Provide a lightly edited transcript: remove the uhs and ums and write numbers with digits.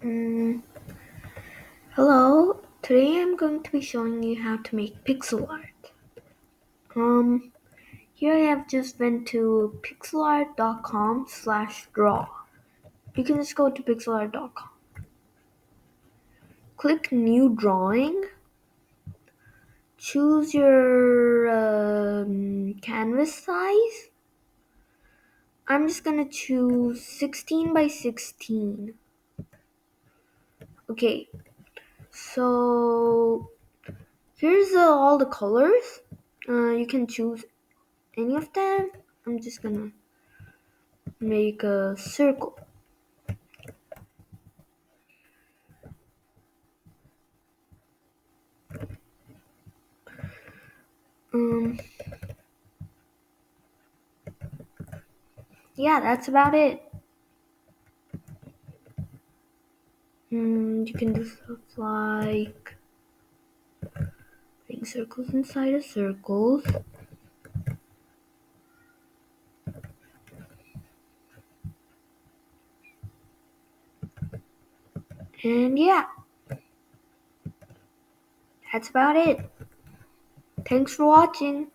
Mm, Hello, today I'm going to be showing you how to make pixel art. Um, Here I have just went to pixelart.com/draw. You can just go to pixelart.com. Click new drawing. Choose your canvas size. I'm just gonna choose 16 by 16. Okay, so here's all the colors. You can choose any of them. I'm just gonna make a circle. Um, yeah, that's about it. You can do stuff like putting circles inside of circles. And yeah, that's about it. Thanks for watching.